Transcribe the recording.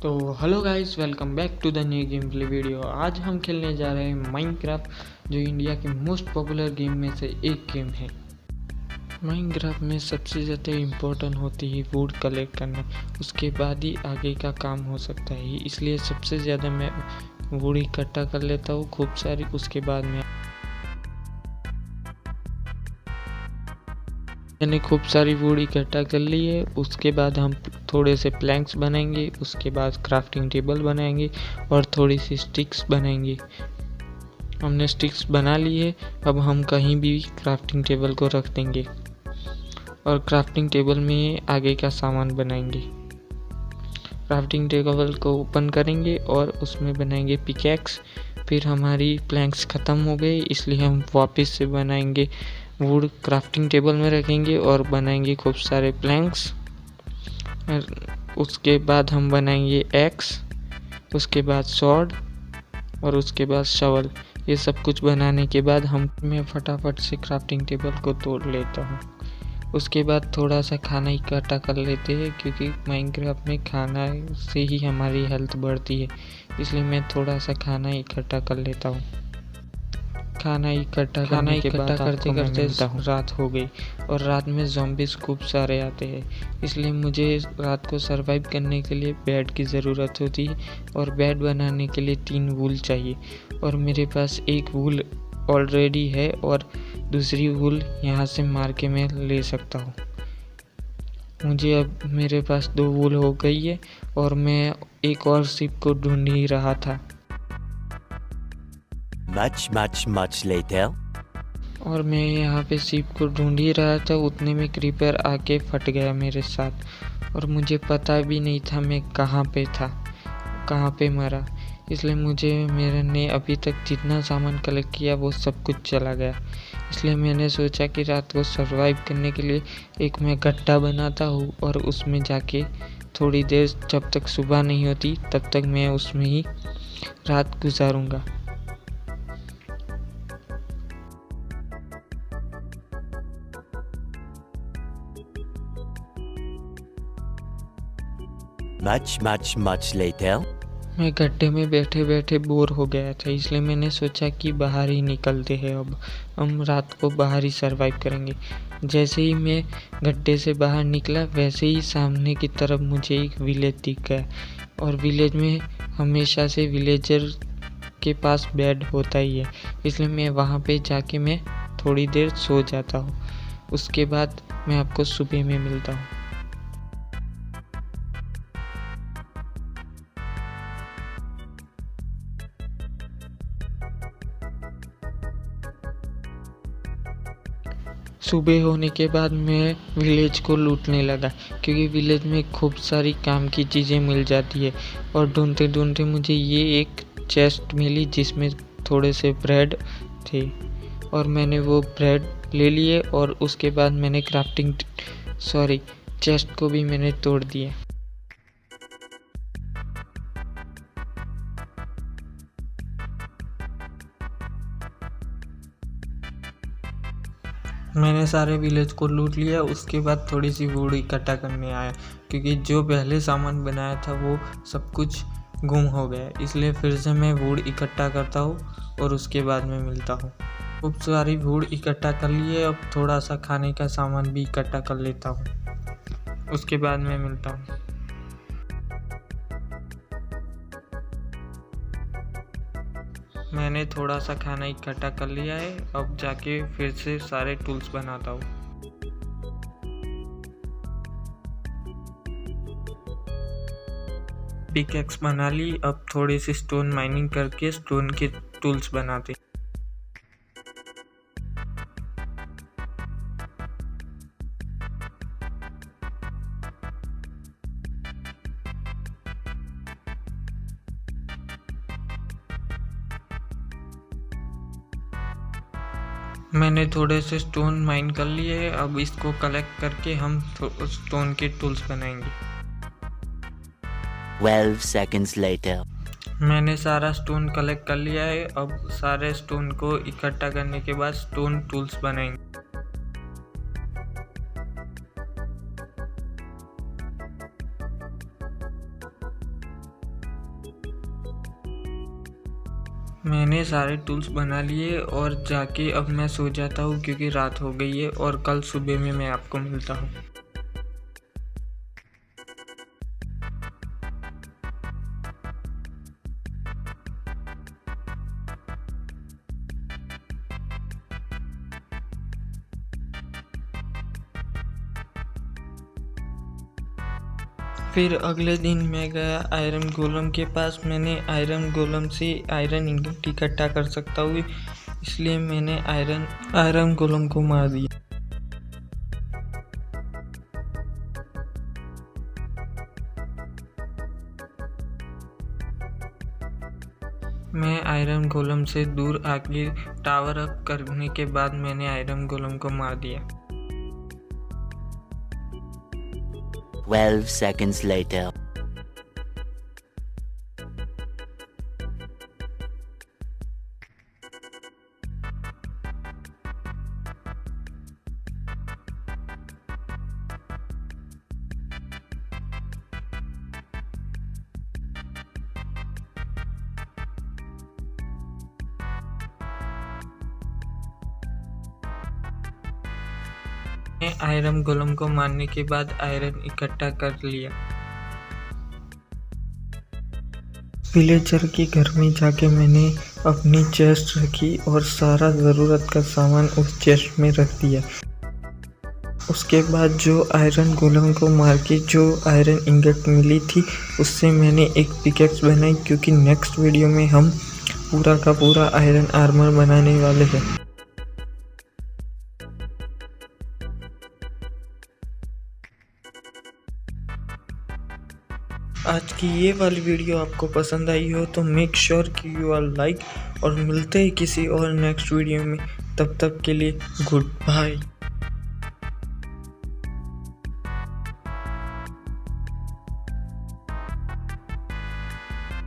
तो hello guys, welcome back to the new game play video. आज हम खेलने जा रहे हैं माइनक्राफ्ट, जो इंडिया के मोस्ट पॉपुलर गेम में से एक गेम है। माइनक्राफ्ट में सबसे ज़्यादा इम्पोर्टेंट होती है वुड कलेक्ट करना, उसके बाद ही आगे का काम हो सकता है। इसलिए सबसे ज़्यादा मैं वुड इकट्ठा कर लेता हूँ खूब सारी। उसके बाद मैंने खूब सारी वुड इकट्ठा कर ली है। उसके बाद हम थोड़े से प्लैंक्स बनाएंगे, उसके बाद क्राफ्टिंग टेबल बनाएंगे और थोड़ी सी स्टिक्स बनाएंगे। हमने स्टिक्स बना ली है, अब हम कहीं भी क्राफ्टिंग टेबल को रख देंगे और क्राफ्टिंग टेबल में आगे का सामान बनाएंगे। क्राफ्टिंग टेबल को ओपन करेंगे और उसमें बनाएंगे पिकैक्स। फिर हमारी प्लैंक्स ख़त्म हो गई, इसलिए हम वापस से बनाएंगे वुड, क्राफ्टिंग टेबल में रखेंगे और बनाएंगे खूब सारे प्लैंक्स। उसके बाद हम बनाएंगे एक्स, उसके बाद सॉर्ड और उसके बाद शवल। ये सब कुछ बनाने के बाद मैं फटाफट से क्राफ्टिंग टेबल को तोड़ लेता हूँ। उसके बाद थोड़ा सा खाना इकट्ठा कर लेते हैं, क्योंकि माइनक्राफ्ट में खाना से ही हमारी हेल्थ बढ़ती है। इसलिए मैं थोड़ा सा खाना इकट्ठा कर लेता हूँ। खाना इकट्ठा करते करते रात हो गई और रात में ज़ॉम्बीज़ खूब सारे आते हैं। इसलिए मुझे रात को सरवाइव करने के लिए बेड की ज़रूरत होती है और बेड बनाने के लिए 3 वूल चाहिए। और मेरे पास एक वूल ऑलरेडी है और दूसरी वूल यहाँ से मार के मैं ले सकता हूँ। मुझे अब मेरे पास 2 वूल हो गई है और मैं एक और शिप को ढूंढ ही रहा था। Much later. और मैं यहाँ पे शिप को ढूंढ ही रहा था, उतने में क्रीपर आके फट गया मेरे साथ और मुझे पता भी नहीं था मैं कहाँ पे था, कहाँ पे मरा। इसलिए मैंने अभी तक जितना सामान कलेक्ट किया वो सब कुछ चला गया। इसलिए मैंने सोचा कि रात को सरवाइव करने के लिए एक मैं गड्ढा बनाता हूँ और उसमें जाके थोड़ी देर, जब तक सुबह नहीं होती तब तक मैं उसमें ही रात गुजारूंगा। Much later. मैं गड्ढे में बैठे बैठे बोर हो गया था, इसलिए मैंने सोचा कि बाहर ही निकलते हैं। अब हम रात को बाहर ही सरवाइव करेंगे। जैसे ही मैं गड्ढे से बाहर निकला, वैसे ही सामने की तरफ मुझे एक विलेज दिख गया और विलेज में हमेशा से विलेजर के पास बेड होता ही है। इसलिए मैं वहाँ पे जाके मैं थोड़ी देर सो जाता हूँ। उसके बाद मैं आपको सुबह में मिलता हूँ। सुबह होने के बाद मैं विलेज को लूटने लगा, क्योंकि विलेज में खूब सारी काम की चीज़ें मिल जाती है। और ढूंढते ढूंढते मुझे ये एक चेस्ट मिली जिसमें थोड़े से ब्रेड थे और मैंने वो ब्रेड ले लिए और उसके बाद मैंने चेस्ट को भी मैंने तोड़ दिया। मैंने सारे विलेज को लूट लिया। उसके बाद थोड़ी सी वुड इकट्ठा करने आया, क्योंकि जो पहले सामान बनाया था वो सब कुछ गुम हो गया। इसलिए फिर से मैं वुड इकट्ठा करता हूँ और उसके बाद मैं मिलता हूँ। खूब सारी वुड इकट्ठा कर लिए, अब थोड़ा सा खाने का सामान भी इकट्ठा कर लेता हूँ, उसके बाद मैं मिलता हूँ। मैंने थोड़ा सा खाना इकट्ठा कर लिया है, अब जाके फिर से सारे टूल्स बनाता हूँ। पिकैक्स बना ली, अब थोड़ी सी स्टोन माइनिंग करके स्टोन के टूल्स बनाते। मैंने थोड़े से स्टोन माइन कर लिए है, अब इसको कलेक्ट करके हम स्टोन के टूल्स बनाएंगे। 12 seconds later. मैंने सारा स्टोन कलेक्ट कर लिया है, अब सारे स्टोन को इकट्ठा करने के बाद स्टोन टूल्स बनाएंगे। मैंने सारे टूल्स बना लिए और जाके अब मैं सो जाता हूँ क्योंकि रात हो गई है और कल सुबह में मैं आपको मिलता हूँ। फिर अगले दिन मैं गया आयरन गोलम के पास। मैंने आयरन गोलम से आयरन इंगट इकट्ठा कर सकता हूँ, इसलिए मैंने आयरन गोलम को मार दिया। मैं आयरन गोलम से दूर आके टावर अप करने के बाद मैंने आयरन गोलम को मार दिया। 12 seconds later. मैं आयरन गोलम को मारने के बाद आयरन इकट्ठा कर लिया। विलेजर के घर में जाके मैंने अपनी चेस्ट रखी और सारा ज़रूरत का सामान उस चेस्ट में रख दिया। उसके बाद जो आयरन गोलम को मार के जो आयरन इंगट मिली थी उससे मैंने एक पिकेक्स बनाई, क्योंकि नेक्स्ट वीडियो में हम पूरा का पूरा आयरन आर्मर बनाने वाले हैं। आज की ये वाली वीडियो आपको पसंद आई हो तो मेक श्योर कि यू आर लाइक, और मिलते हैं किसी और नेक्स्ट वीडियो में। तब तक के लिए गुड बाय।